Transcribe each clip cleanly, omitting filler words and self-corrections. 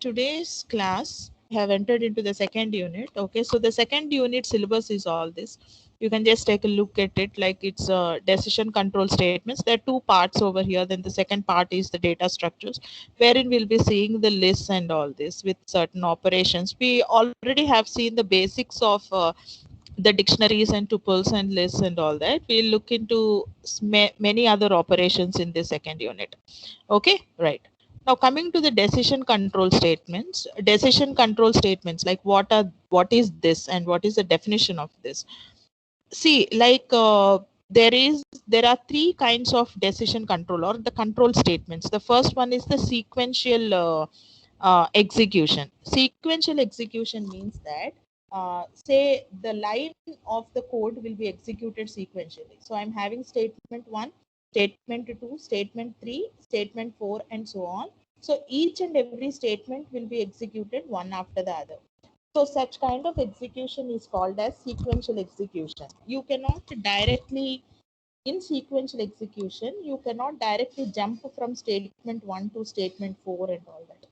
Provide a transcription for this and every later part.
today's class we have entered into the second unit. Okay, so the second unit syllabus is all this. You can just take a look at it like it's decision control statements. There are two parts over here. Then the second part is the data structures, wherein we'll be seeing the lists and all this with certain operations. We already have seen the basics of the dictionaries and tuples and lists and all that. We'll look into many other operations in the second unit. Okay, right. Now coming to the decision control statements. Decision control statements, like what is this and what is the definition of this? See, like there are three kinds of decision control or the control statements. The first one is the sequential execution. Sequential execution means that say the line of the code will be executed sequentially. So I'm having statement 1, statement 2, statement 3, statement 4, and so on. So each and every statement will be executed one after the other. So such kind of execution is called as sequential execution. You cannot directly, in sequential execution, you cannot directly jump from statement 1 to statement 4 and all that.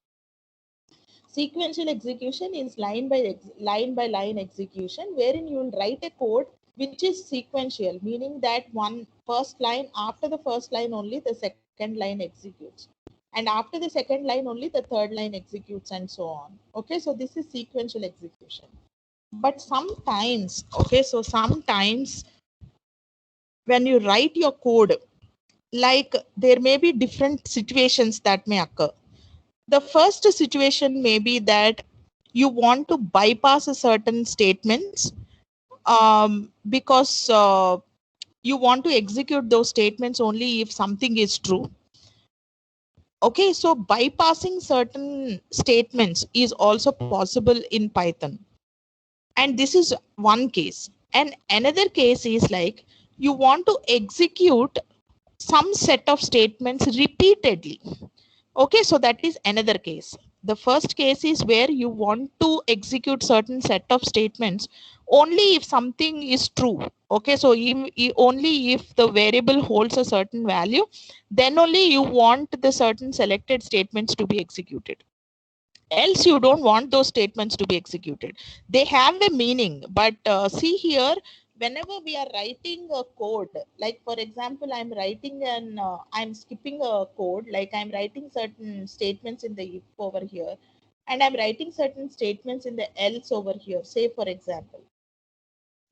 Sequential execution is line by line execution, wherein you will write a code which is sequential, meaning that one first line, after the first line only the second line executes, and after the second line only the third line executes, and so on. Okay, so this is sequential execution. But sometimes, okay, so sometimes when you write your code, like there may be different situations that may occur. The first situation may be that you want to bypass a certain statements because you want to execute those statements only if something is true. Okay, so bypassing certain statements is also possible in Python. And this is one case. And another case is like you want to execute some set of statements repeatedly. Okay, so that is another case. The first case is where you want to execute certain set of statements only if something is true. Okay, so only if the variable holds a certain value, then only you want the certain selected statements to be executed. Else you don't want those statements to be executed. They have a meaning, but see here, whenever we are writing a code, like for example I'm skipping a code, like I'm writing certain statements in the if over here, and I'm writing certain statements in the else over here, say for example.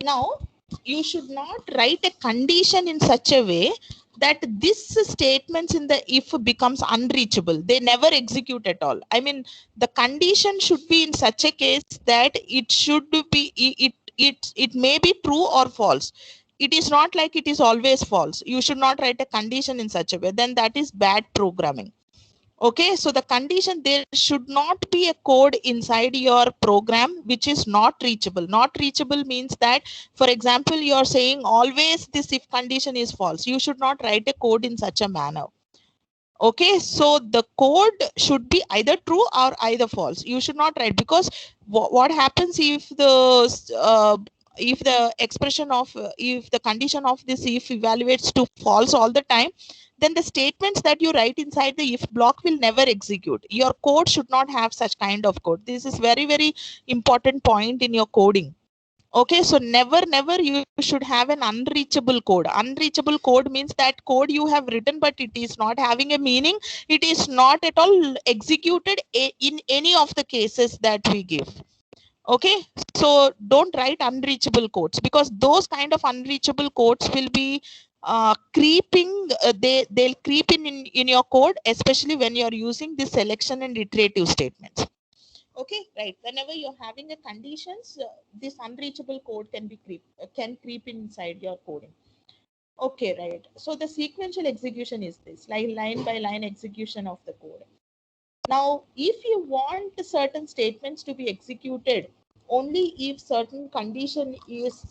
Now you should not write a condition in such a way that this statements in the if becomes unreachable. They never execute at all. I mean, the condition should be in such a case that it should be it may be true or false. It is not like it is always false. You should not write a condition in such a way, then that is bad programming. Okay, so the condition, there should not be a code inside your program which is not reachable. Not reachable means that, for example, you are saying always this if condition is false. You should not write a code in such a manner. Okay, so the code should be either true or either false. You should not write, because what happens if the expression of if the condition of this if evaluates to false all the time, then the statements that you write inside the if block will never execute. Your code should not have such kind of code. This is very, very important point in your coding. Okay, so never you should have an unreachable code. Unreachable code means that code you have written but it is not having a meaning. It is not at all executed in any of the cases that we give. Okay, so don't write unreachable codes, because those kind of unreachable codes will be creeping. They'll creep in your code, especially when you're using the selection and iterative statements. Okay, right. Whenever you're having a conditions, this unreachable code can creep inside your coding. Okay, right. So the sequential execution is this, like line by line execution of the code. Now, if you want certain statements to be executed only if certain condition is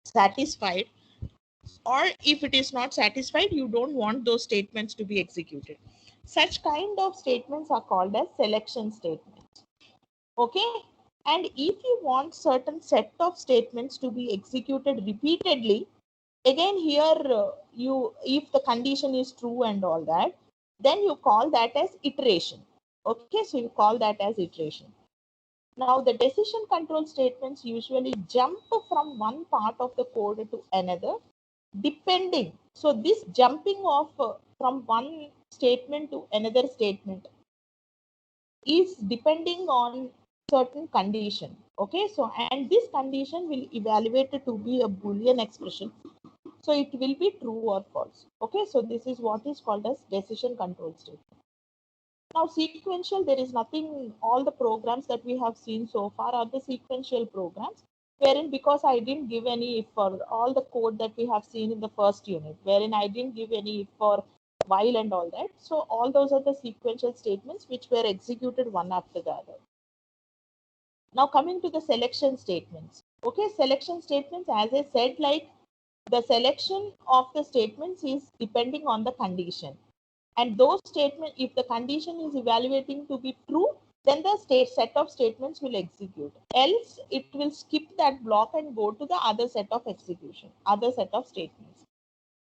satisfied, or if it is not satisfied, you don't want those statements to be executed. Such kind of statements are called as selection statements. Okay, and if you want certain set of statements to be executed repeatedly, again here you if the condition is true and all that, then you call that as iteration. Okay, so you call that as iteration. Now the decision control statements usually jump from one part of the code to another depending. So this jumping off from one statement to another statement is depending on certain condition. Okay, so and this condition will evaluate it to be a Boolean expression. So it will be true or false. Okay, so this is what is called as decision control statement. Now sequential, there is nothing, all the programs that we have seen so far are the sequential programs, wherein because I didn't give any if for all the code that we have seen in the first unit, wherein I didn't give any if for while and all that. So all those are the sequential statements which were executed one after the other. Now coming to the selection statements. Okay, selection statements, as I said, like the selection of the statements is depending on the condition. And those statements, if the condition is evaluating to be true, then the set of statements will execute. Else, it will skip that block and go to the other set of execution, other set of statements.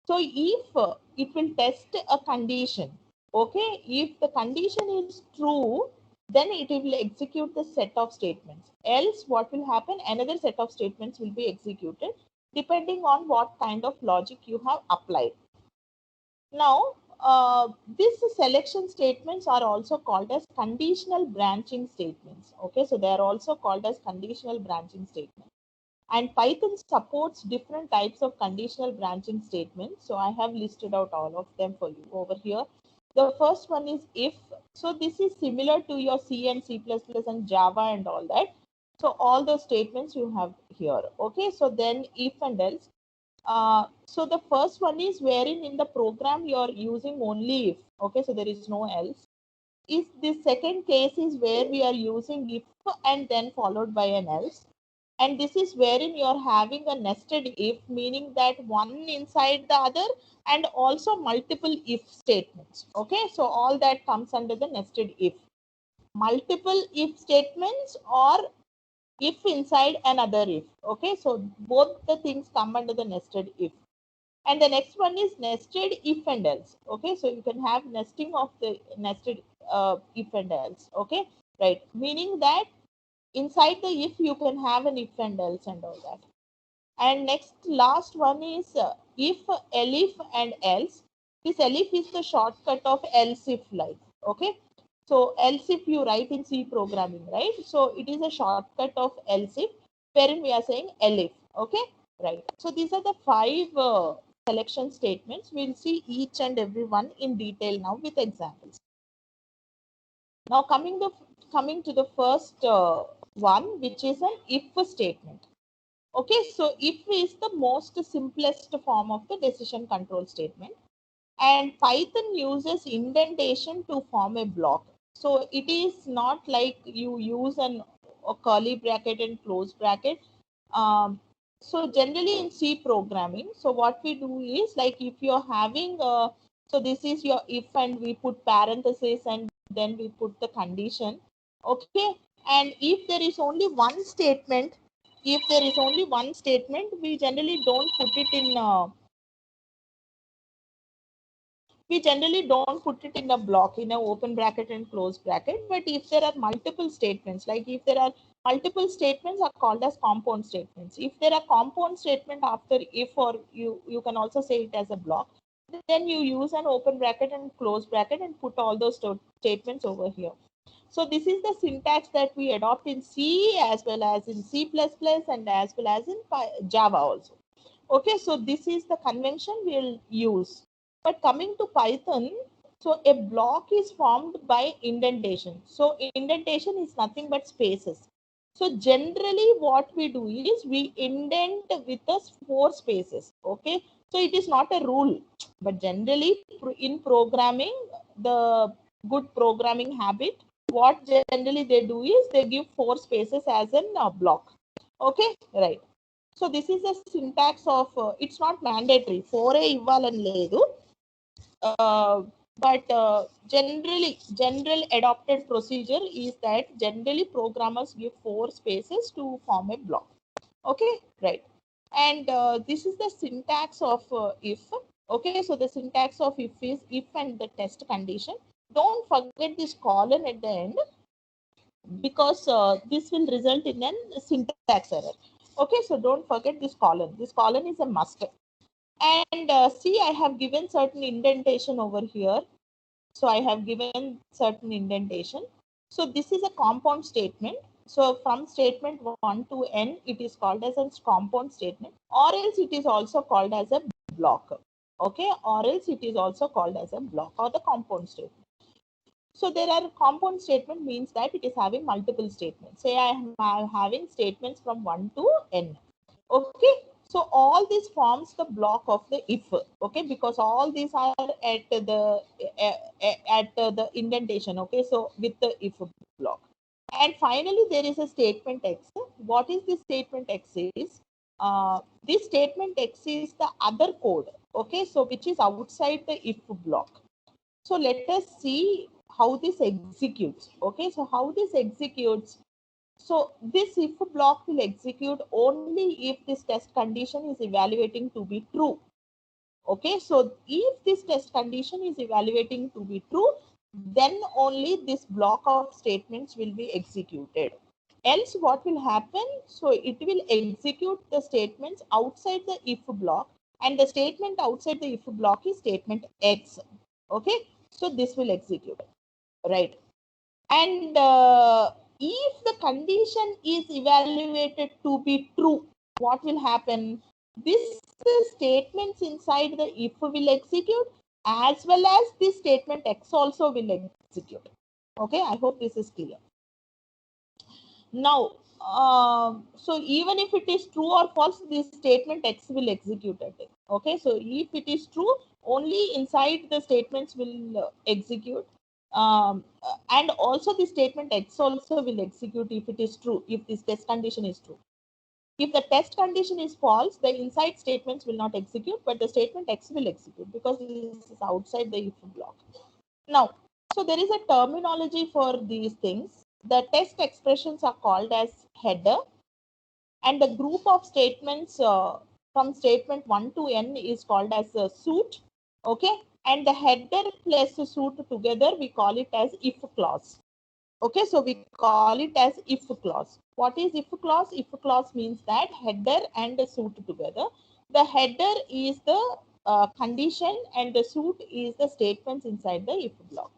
So if it will test a condition, okay, if the condition is true, then it will execute the set of statements. Else, what will happen? Another set of statements will be executed depending on what kind of logic you have applied. Now, these selection statements are also called as conditional branching statements. Okay, so they are also called as conditional branching statements. And Python supports different types of conditional branching statements. So I have listed out all of them for you over here. The first one is if. So this is similar to your C and C++ and Java and all that. So all those statements you have here. Okay, so then if and else. So the first one is wherein in the program you are using only if. Okay, so there is no else. Is the second case is where we are using if and then followed by an else. And this is wherein you are having a nested if, meaning that one inside the other and also multiple if statements. Okay, so all that comes under the nested if. Multiple if statements or if inside another if. Okay, so both the things come under the nested if. And the next one is nested if and else. Okay, so you can have nesting of the nested if and else. Okay, right, meaning that inside the if you can have an if and else and all that. And next last one is if, elif and else. This elif is the shortcut of else if, like. Okay, so else if you write in C programming, right? So it is a shortcut of else if, wherein we are saying elif. Okay, right. So these are the 5 selection statements. We'll see each and every one in detail now with examples. Now coming to the first one, which is an if statement. Okay, so if is the most simplest form of the decision control statement, and Python uses indentation to form a block. So it is not like you use a curly bracket and close bracket. So generally in C programming, so what we do is, like, if you're having so this is your if and we put parenthesis and then we put the condition. Okay, and if there is only one statement, we generally don't put it in a block, in a open bracket and close bracket. But if there are multiple statements, like if there are multiple statements are called as compound statements. If there are compound statement after if, or you can also say it as a block, then you use an open bracket and close bracket and put all those statements over here. So this is the syntax that we adopt in C as well as in C++ and as well as in Java also. Okay, so this is the convention we'll use. But coming to Python, so a block is formed by indentation. So indentation is nothing but spaces. So generally what we do is we indent with us 4 spaces. Okay, so it is not a rule, but generally in programming, the good programming habit, what generally they do is they give 4 spaces as a block. Okay, right. So this is the syntax of, it's not mandatory, 4 ఇవ్వాలని లేదు, but general adopted procedure is that generally programmers give 4 spaces to form a block. Okay, right. And this is the syntax of if. Okay, so the syntax of if is if and the test condition. don't forget this colon at the end, because this will result in a syntax error. Okay, so don't forget this colon. This colon is a must. And see, I have given certain indentation over here. So I have given certain indentation. So this is a compound statement. So from statement 1 to n, it is called as a compound statement, or else it is also called as a block. Okay, or else it is also called as a block or the compound statement. So there are compound statement means that it is having multiple statements. Say I am having statements from 1 to n. Okay, so all this forms the block of the if. Okay, because all these are at the indentation. Okay, so with the if block. And finally, there is a statement X. What is this statement X is? This statement X is the other code. Okay, so which is outside the if block. So let us see how this executes. Okay, so how this executes. So this if block will execute only if this test condition is evaluating to be true. Okay, so if this test condition is evaluating to be true, then only this block of statements will be executed. Else what will happen? So it will execute the statements outside the if block, and the statement outside the if block is statement X. Okay, so this will execute, right? And if the condition is evaluated to be true, what will happen? This statements inside the if will execute, as well as this statement X also will execute. Okay, I hope this is clear. Now, so even if it is true or false, this statement X will execute it. Okay, so if it is true, only inside the statements will execute. And also the statement X also will execute if it is true, if this test condition is true. If the test condition is false, the inside statements will not execute, but the statement X will execute because this is outside the if block. Now, so there is a terminology for these things. The test expressions are called as header, and the group of statements from statement 1 to n is called as a suit. Okay, and the header plus the suit together, we call it as if clause. Okay, so we call it as if clause. What is if clause? If clause means that header and the suit together. The header is the condition and the suit is the statements inside the if block.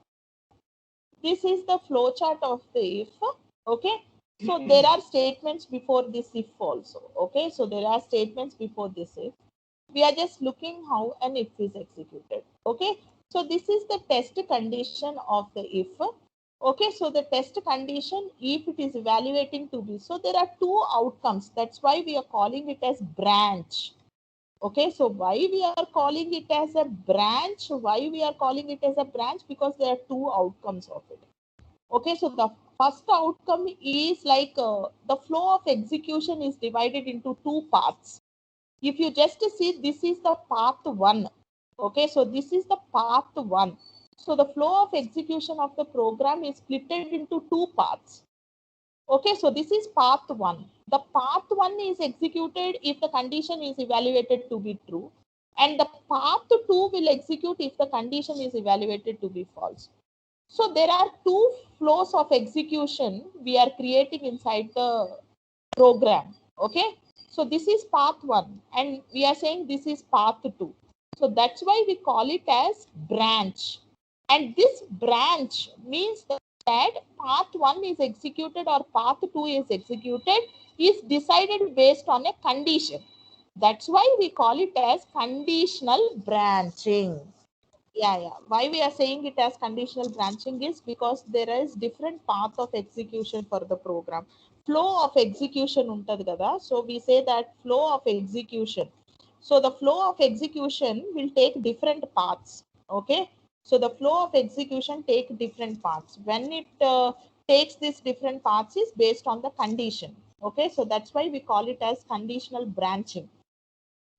This is the flowchart of the if. Okay, so there are statements before this if also. Okay, so there are statements before this if. We are just looking how an if is executed. Okay, so this is the test condition of the if. Okay, so the test condition, if it is evaluating to be, so there are two outcomes. That's why we are calling it as branch. Okay, so why we are calling it as a branch? Why we are calling it as a branch? Because there are two outcomes of it. Okay, so the first outcome is like the flow of execution is divided into two paths. If you just see, this is the path one. Okay, so this is the path one. So the flow of execution of the program is split into two paths. Okay, so this is path one. The path one is executed if the condition is evaluated to be true, and the path two will execute if the condition is evaluated to be false. So there are two flows of execution we are creating inside the program. Okay, so this is path one, and we are saying this is path two. So that's why we call it as branch. And this branch means that path one is executed or path two is executed is decided based on a condition. That's why we call it as conditional branching. Yeah. Why we are saying it as conditional branching is because there is different path of execution for the program. Flow of execution untadi kada. So we say that flow of execution. So the flow of execution will take different paths. Okay. So the flow of execution take different paths. When it takes these different paths is based on the condition. Okay. So that's why we call it as conditional branching.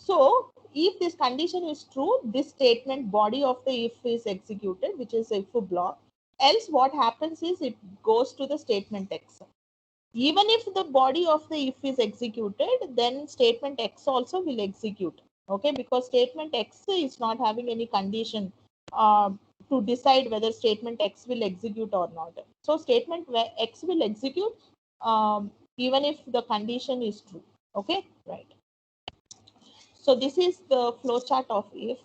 So if this condition is true, this statement body of the if is executed, which is if block. Else what happens is it goes to the statement X. Even if the body of the if is executed, then statement X also will execute. Okay, because statement X is not having any condition to decide whether statement X will execute or not. So statement X will execute even if the condition is true. Okay, right. So this is the flowchart of if.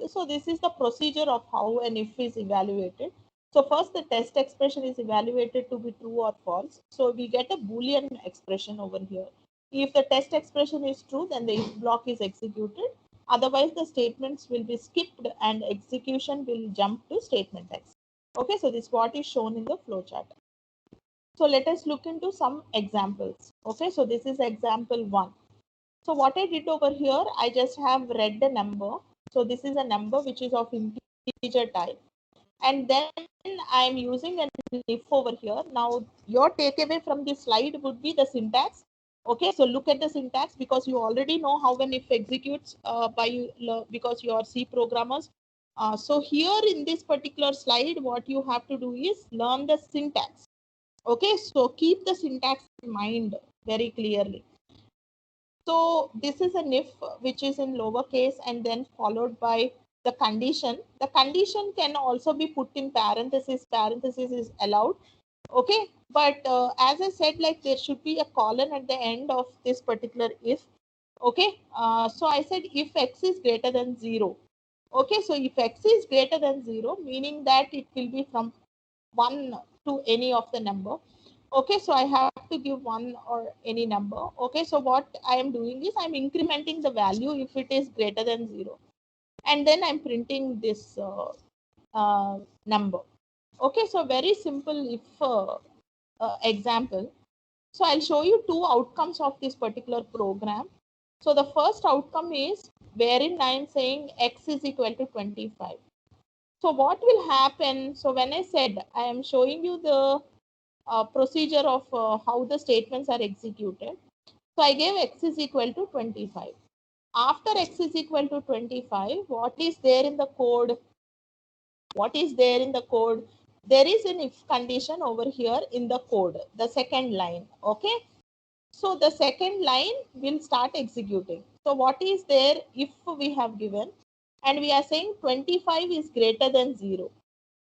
So this is the procedure of how an if is evaluated. So first the test expression is evaluated to be true or false. So we get a Boolean expression over here. If the test expression is true, then the if block is executed. Otherwise, the statements will be skipped and execution will jump to statement X. Okay, so this is what is shown in the flowchart. So let us look into some examples. Okay, so this is example 1. So what I did over here, I just have read the number. So this is a number which is of integer type. And then I'm using an if over here. Now your takeaway from this slide would be the syntax. Okay, so look at the syntax because you already know how an if executes because you are C programmers. So here in this particular slide, what you have to do is learn the syntax. Okay, so keep the syntax in mind very clearly. So this is an if which is in lowercase and then followed by the condition. The condition can also be put in parentheses. Parentheses is allowed. Okay, but as I said, like there should be a colon at the end of this particular if. Okay, so I said if X is greater than 0. Okay, so if X is greater than 0, meaning that it will be from 1 to any of the number. Okay, so I have to give 1 or any number. Okay, so what I am doing is I'm incrementing the value if it is greater than 0. And then I'm printing this number. Okay, so very simple if example. So I'll show you two outcomes of this particular program. So the first outcome is wherein I am saying X is equal to 25. So what will happen? So when I said I am showing you the procedure of how the statements are executed. So I gave X is equal to 25. After X is equal to 25, what is there in the code? What is there in the code? There is an if condition over here in the code, the second line. Okay. So the second line will start executing. So what is there if we have given and we are saying 25 is greater than 0.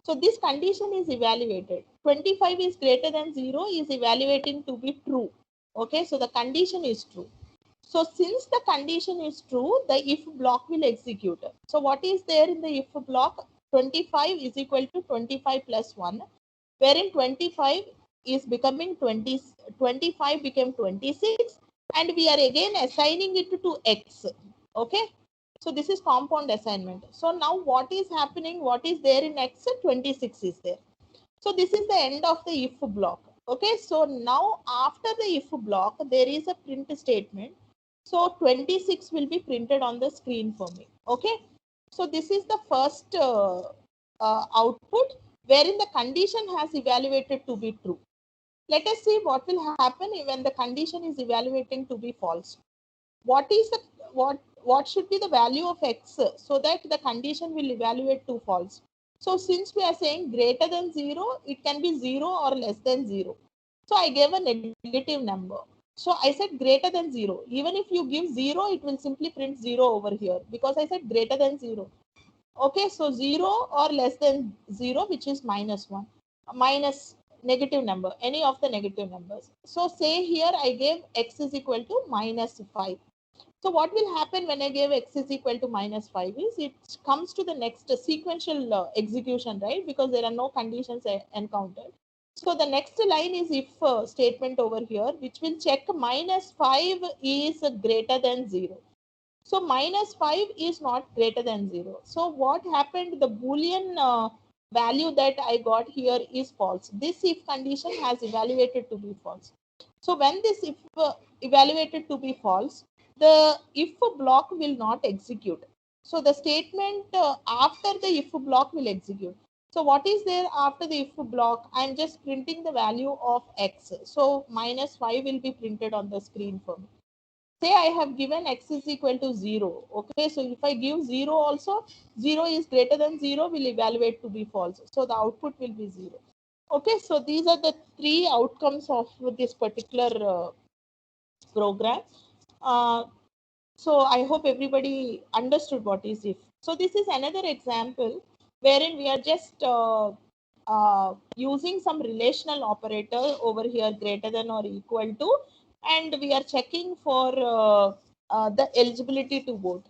So this condition is evaluated. 25 is greater than 0 is evaluating to be true. Okay, so the condition is true. So since the condition is true, the if block will execute. So what is there in the if block? 25 is equal to 25 plus 1, wherein 25 is becoming 20, 25 became 26, and we are again assigning it to X. Okay, so this is compound assignment. So now what is happening? What is there in X? 26 is there. So this is the end of the if block. Okay, so now after the if block, there is a print statement. So 26 will be printed on the screen for me. Okay, so this is the first output wherein the condition has evaluated to be true. Let us see what will happen when the condition is evaluating to be false. What is the what should be the value of X so that the condition will evaluate to false? So since we are saying greater than 0, it can be 0 or less than 0. So I gave a negative number. So I said greater than 0. Even if you give 0, it will simply print 0 over here because I said greater than 0. Okay, so 0 or less than 0, which is minus 1, minus negative number, any of the negative numbers. So say here I gave X is equal to minus 5. So what will happen when I give X is equal to minus 5 is it comes to the next sequential execution, right? Because there are no conditions encountered. So the next line is if statement over here, which will check minus 5 is greater than 0. So minus 5 is not greater than 0. So what happened? The Boolean value that I got here is false. This if condition has evaluated to be false. So when this if evaluated to be false, the if block will not execute. So the statement after the if block will execute. So what is there after the if block? I'm just printing the value of X. So minus 5 will be printed on the screen for me. Say I have given X is equal to 0. Okay, so if I give 0 also, 0 is greater than 0 will evaluate to be false. So the output will be 0. Okay, so these are the three outcomes of this particular program. So I hope everybody understood what is if. So this is another example. wherein we are just using some relational operator over here greater than or equal to, and we are checking for the eligibility to vote.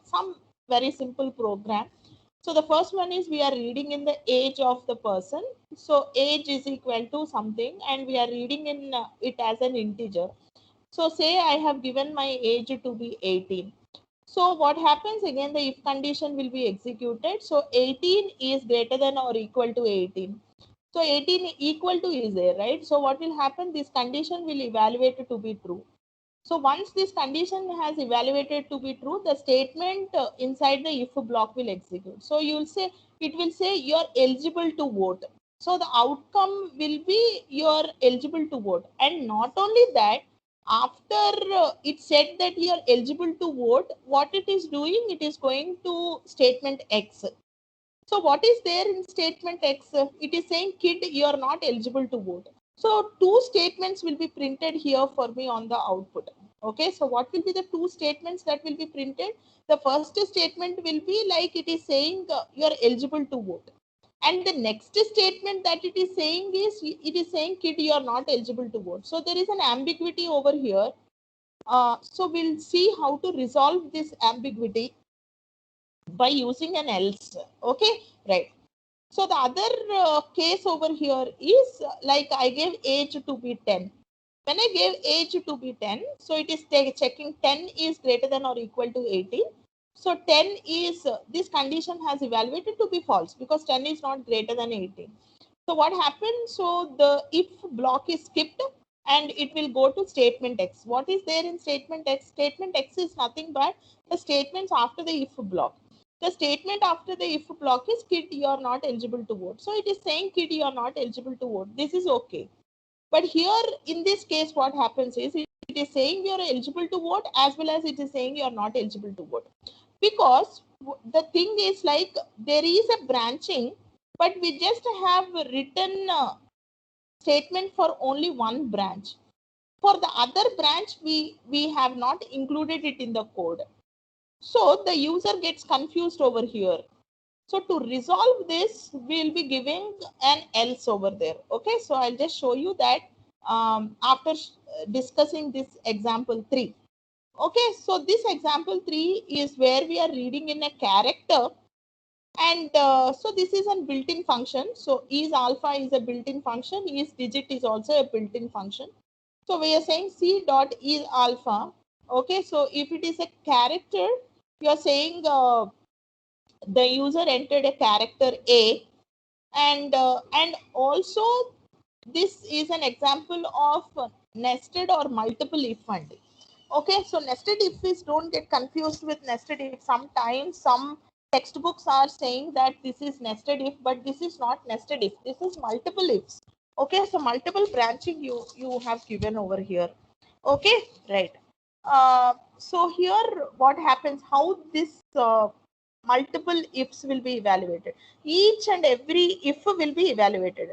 Some very simple program. So the first one is we are reading in the age of the person. So age is equal to something, and we are reading in it as an integer. So say I have given my age to be 18. So what happens again, the if condition will be executed. So 18 is greater than or equal to 18. So 18 equal to is there, right? So what will happen? This condition will evaluate to be true. So once this condition has evaluated to be true, the statement inside the if block will execute. So you will say, it will say you're eligible to vote. So the outcome will be you're eligible to vote. And not only that, after it said that you're eligible to vote, what it is doing, it is going to statement X. So what is there in statement X? It is saying, kid, you are not eligible to vote. So two statements will be printed here for me on the output. Okay, so what will be the two statements that will be printed? The first statement will be like it is saying you are eligible to vote. And the next statement that it is saying is, it is saying, kid, you are not eligible to vote. So there is an ambiguity over here. So we'll see how to resolve this ambiguity by using an else. Okay, right. So the other case over here is like I gave age to be 10. When I gave age to be 10, so it is checking 10 is greater than or equal to 18. So 10 is, this condition has evaluated to be false because 10 is not greater than 18. So what happens? So the if block is skipped and it will go to statement X. What is there in statement X? Statement X is nothing but the statements after the if block. The statement after the if block is, kid, you are not eligible to vote. So it is saying, kid, you are not eligible to vote. This is okay. But here in this case, what happens is it is saying you are eligible to vote as well as it is saying you are not eligible to vote. Because the thing is like there is a branching, but we just have written statement for only one branch. For the other branch, we have not included it in the code. So the user gets confused over here. So to resolve this, we'll be giving an else over there. Okay, so I'll just show you that after discussing this example 3. Okay, so this example 3 is where we are reading in a character. And so this is a built-in function. So is alpha is a built-in function. Is digit is also a built-in function. So we are saying c dot is alpha. Okay, so if it is a character, you are saying the user entered a character A, and also this is an example of nested or multiple if and. Okay, so nested if is, don't get confused with nested if. Sometimes some textbooks are saying that this is nested if, but this is not nested if. This is multiple ifs. Okay, so multiple branching you have given over here. Okay, right. So here what happens, how this multiple ifs will be evaluated. Each and every if will be evaluated.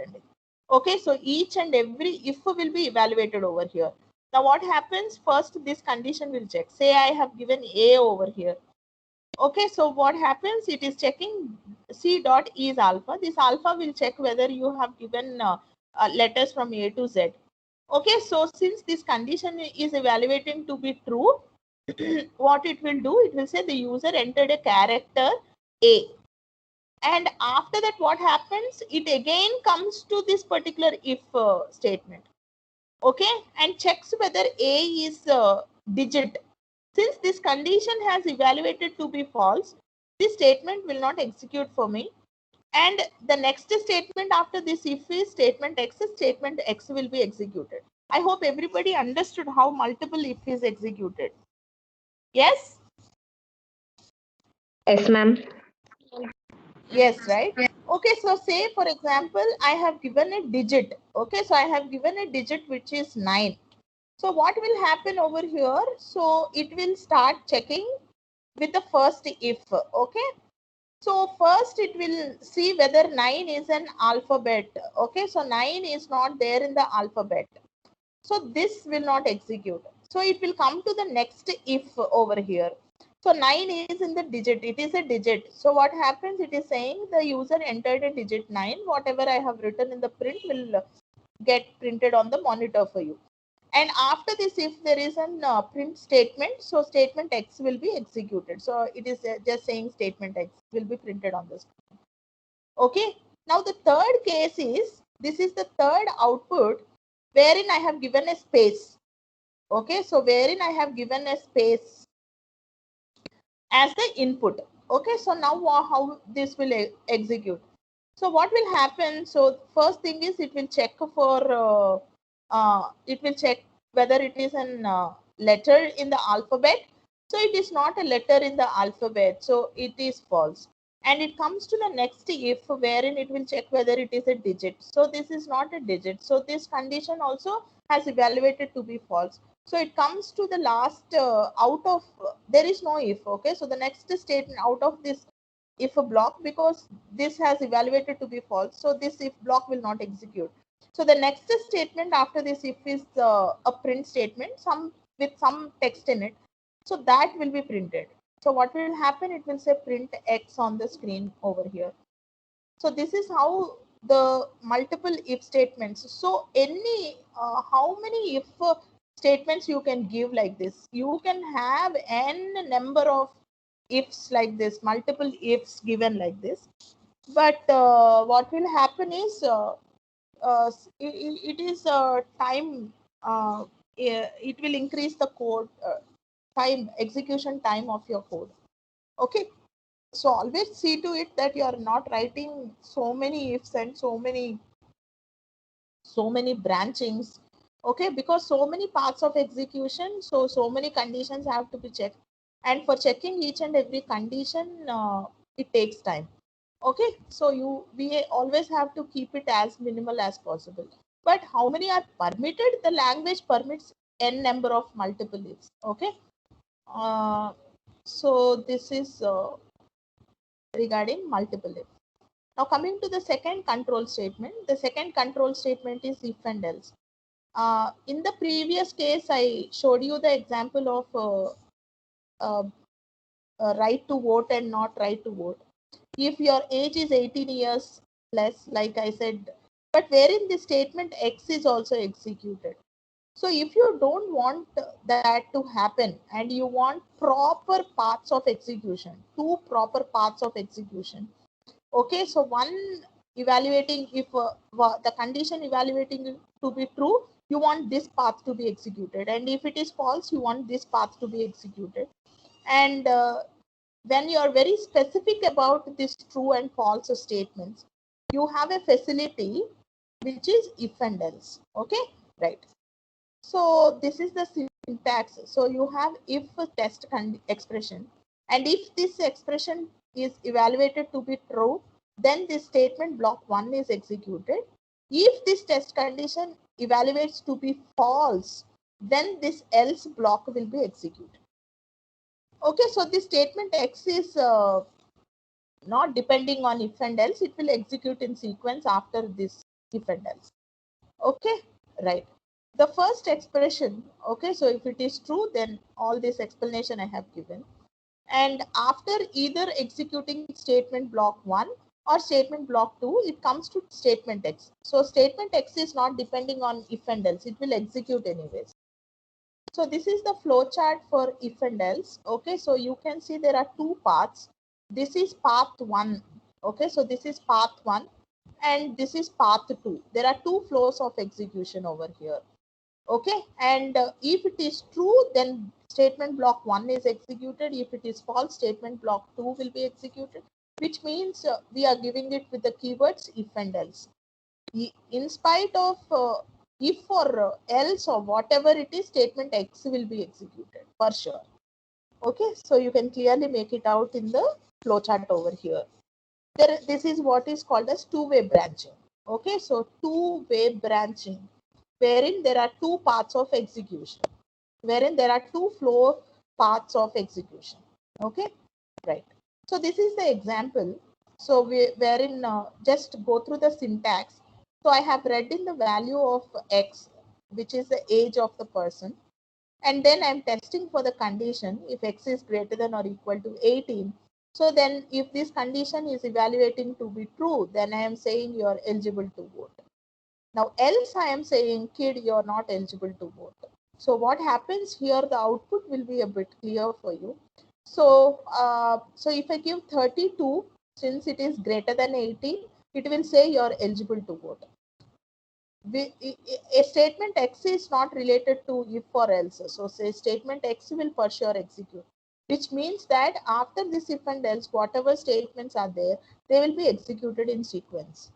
Okay, so each and every if will be evaluated over here. Now what happens, first this condition will check. Say I have given A over here. Okay, so what happens, it is checking C dot is alpha. This alpha will check whether you have given letters from A to Z. Okay, so since this condition is evaluating to be true, what it will do, it will say the user entered a character A. And after that, what happens, it again comes to this particular if statement. Okay, and checks whether A is digit. Since this condition has evaluated to be false, this statement will not execute for me. And the next statement after this if is statement X will be executed. I hope everybody understood how multiple if is executed. Yes? Yes, ma'am. Yes, right? Okay, so say for example, I have given a digit. Okay, so I have given a digit which is 9. So what will happen over here? So it will start checking with the first if. Okay, so first it will see whether 9 is an alphabet. Okay, so 9 is not there in the alphabet. So this will not execute. So it will come to the next if over here. So 9 is in the digit, it is a digit. So what happens, it is saying the user entered a digit 9, whatever I have written in the print will get printed on the monitor for you. And after this, if there is an print statement, so statement X will be executed. So it is just saying statement X will be printed on the screen. Okay. Now the third case is, this is the third output wherein I have given a space. Okay. So wherein I have given a space as the input. Okay. So now how this will execute. So what will happen? So first thing is it will check for, it will check whether it is an letter in the alphabet. So it is not a letter in the alphabet. So it is false. And it comes to the next if, wherein it will check whether it is a digit. So this is not a digit. So this condition also has evaluated to be false. So it comes to the last out of, there is no if. Okay. So the next statement out of this if a block, because this has evaluated to be false, so this if block will not execute. So the next statement after this if is a print statement, some with some text in it, so that will be printed. So what will happen, it will say print X on the screen over here. So this is how the multiple if statements. So any how many if statements you can give like this, you can have n number of ifs like this, multiple ifs given like this. But what will happen is it is time, it will increase the code time, execution time of your code. Okay. So always see to it that you are not writing so many ifs and so many branchings. Okay, because so many parts of execution, so many conditions have to be checked, and for checking each and every condition it takes time. Okay, so we always have to keep it as minimal as possible. But how many are permitted? The language permits n number of multiple ifs. Okay. uh, so this is regarding multiple if. Now coming to the second control statement, the second control statement is if and else. In the previous case, I showed you the example of uh, right to vote and not right to vote. If your age is 18 years less, like I said, but wherein the statement X is also executed. So if you don't want that to happen and you want proper paths of execution, two proper paths of execution. Okay, so one evaluating if the condition evaluating to be true, you want this path to be executed, and if it is false, you want this path to be executed. And when you are very specific about this true and false statements, you have a facility which is if and else. Okay, right. So this is the syntax. So you have if test expression, and if this expression is evaluated to be true, then this statement block 1 is executed. If this test condition evaluates to be false, then this else block will be executed. Okay, so this statement X is not depending on if and else, it will execute in sequence after this if and else. Okay, right. The first expression, okay, so if it is true, then all this explanation I have given. And after either executing statement block 1 or statement block 2, it comes to statement X. So statement X is not depending on if and else, it will execute anyways. So this is the flow chart for if and else. Okay, so you can see there are two paths. This is path 1. Okay, so this is path 1 and this is path 2. There are two flows of execution over here. Okay, and if it is true, then statement block 1 is executed. If it is false, statement block 2 will be executed, which means we are giving it with the keywords if and else. In spite of if or else or whatever it is, statement X will be executed for sure. Okay, so you can clearly make it out in the flowchart over here. This is what is called as two-way branching. Okay, so two-way branching, wherein there are two paths of execution, wherein there are two flow paths of execution. Okay, right. So this is the example. So wherein just go through the syntax. So I have read in the value of X, which is the age of the person. and then I'm testing for the condition if x is greater than or equal to 18. So then if this condition is evaluating to be true, then I am saying you are eligible to vote. Now else I am saying, kid, you are not eligible to vote. So what happens here, the output will be a bit clear for you. So, so if I give 32, since it is greater than 18, it will say you are eligible to vote. A statement X is not related to if or else. So say statement X will for sure execute, which means that after this if and else, whatever statements are there, they will be executed in sequence.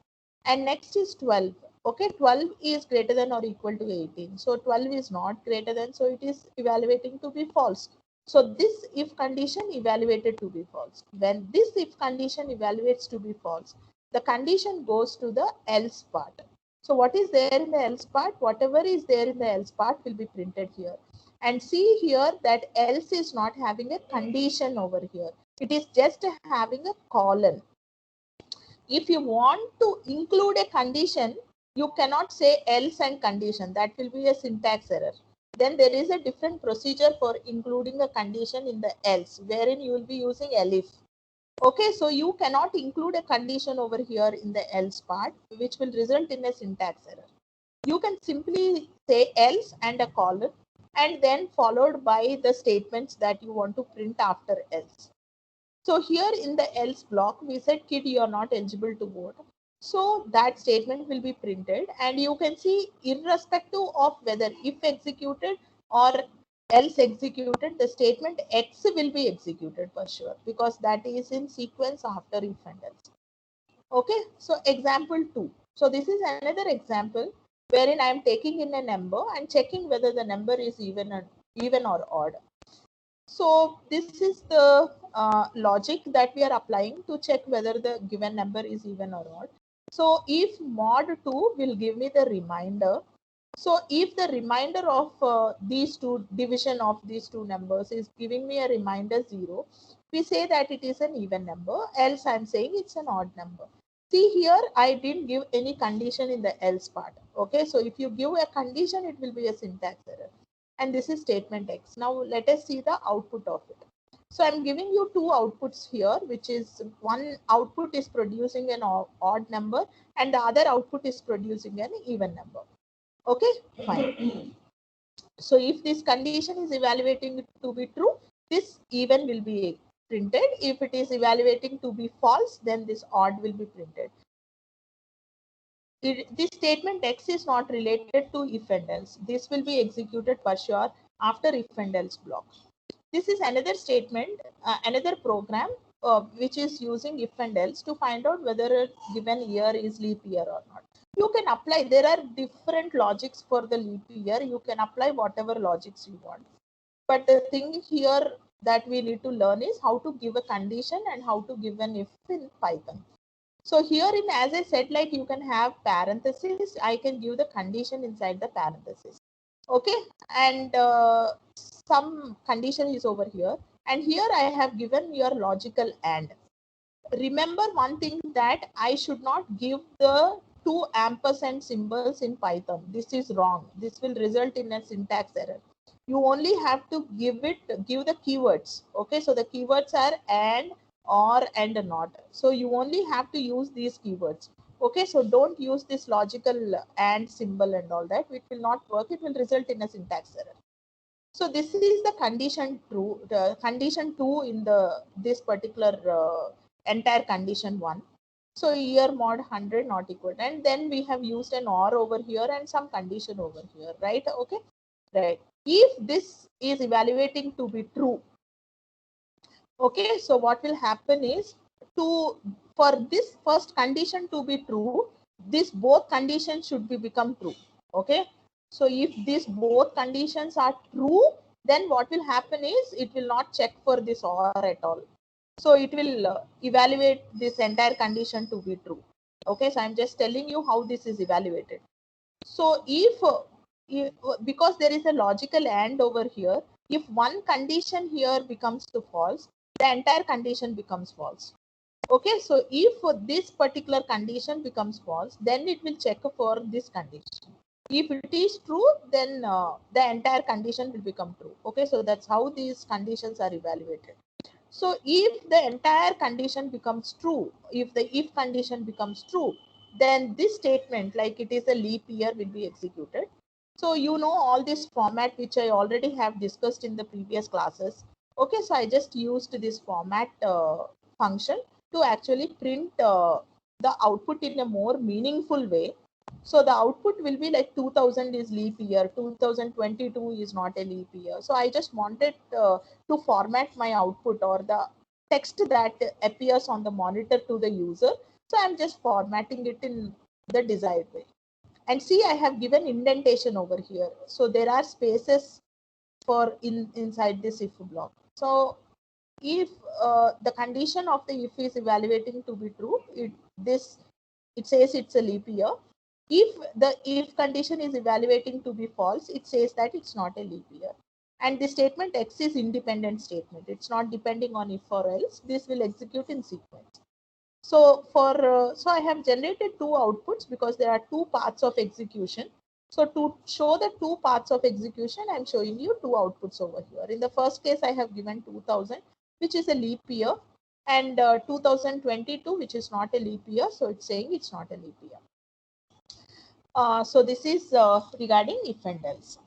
And next is 12. Okay, 12 is greater than or equal to 18. So 12 is not greater than, so it is evaluating to be false. So this if condition evaluated to be false. When this if condition evaluates to be false, the condition goes to the else part. So what is there in the else part? Whatever is there in the else part will be printed here. And see here that else is not having a condition over here. It is just having a colon. If you want to include a condition, you cannot say else and condition. That will be a syntax error. Then there is a different procedure for including a condition in the else, wherein you will be using elif. Okay, so you cannot include a condition over here in the else part, which will result in a syntax error. You can simply say else and a colon, and then followed by the statements that you want to print after else. So here in the else block, we said, kid, you are not eligible to vote. So that statement will be printed, and you can see irrespective of whether if executed or else executed, the statement X will be executed for sure, because that is in sequence after if and else. Okay, so example 2. So this is another example wherein I am taking in a number and checking whether the number is even or odd. So this is the logic that we are applying to check whether the given number is even or odd. So if mod 2 will give me the reminder. So if the remainder of these two division of these two numbers is giving me a reminder 0, we say that it is an even number, else I'm saying it's an odd number. See here, I didn't give any condition in the else part. Okay, so if you give a condition, it will be a syntax error. And this is statement X. Now let us see the output of it. So I'm giving you two outputs here, which is one output is producing an odd number and the other output is producing an even number. Okay, fine. So if this condition is evaluating to be true, this even will be printed. If it is evaluating to be false, then this odd will be printed. This statement X is not related to if and else. This will be executed for sure after if and else block. This is another statement, another program which is using if and else to find out whether a given year is leap year or not. You can apply, there are different logics for the leap year. You can apply whatever logics you want. But the thing here that we need to learn is how to give a condition and how to give an if in Python. So here in, as I said, like you can have parentheses, I can give the condition inside the parentheses. Okay, and some condition is over here. And here I have given your logical and. Remember one thing, that I should not give the two ampersand symbols in Python. This is wrong. This will result in a syntax error. You only have to give the keywords. Okay, so the keywords are and, or, and not. So you only have to use these keywords. Okay, so don't use this logical and symbol and all that. It will not work. It will result in a syntax error. So this is the condition true, the condition 2 in the this particular entire condition 1. So year mod 100 not equal, and then we have used an or over here and some condition over here, right? Okay, right. If this is evaluating to be true, okay, so what will happen is, to for this first condition to be true, this both conditions should be become true. Okay, so if these both conditions are true, then what will happen is it will not check for this or at all. So it will evaluate this entire condition to be true. Okay, so I'm just telling you how this is evaluated. So if because there is a logical and over here, if one condition here becomes to false, the entire condition becomes false. Okay, so if this particular condition becomes false, then it will check for this condition. If it is true, then the entire condition will become true. Okay, so that's how these conditions are evaluated. So if the entire condition becomes true, if the if condition becomes true, then this statement, like it is a leap year, will be executed. So you know all this format which I already have discussed in the previous classes. Okay, so I just used this format function to actually print the output in a more meaningful way. So the output will be like 2000 is leap year, 2022 is not a leap year. So I just wanted to format my output or the text that appears on the monitor to the user. So I'm just formatting it in the desired way. And see, I have given indentation over here. So there are spaces for inside this if block. So if the condition of the if is evaluating to be true, it says it's a leap year. If the if condition is evaluating to be false, it says that it's not a leap year. And the statement X is independent statement. It's not depending on if or else. This will execute in sequence. So so I have generated two outputs because there are two paths of execution. So to show the two paths of execution, I'm showing you two outputs over here. In the first case, I have given 2000, which is a leap year, and 2022, which is not a leap year. So it's saying it's not a leap year. So this is regarding if and else.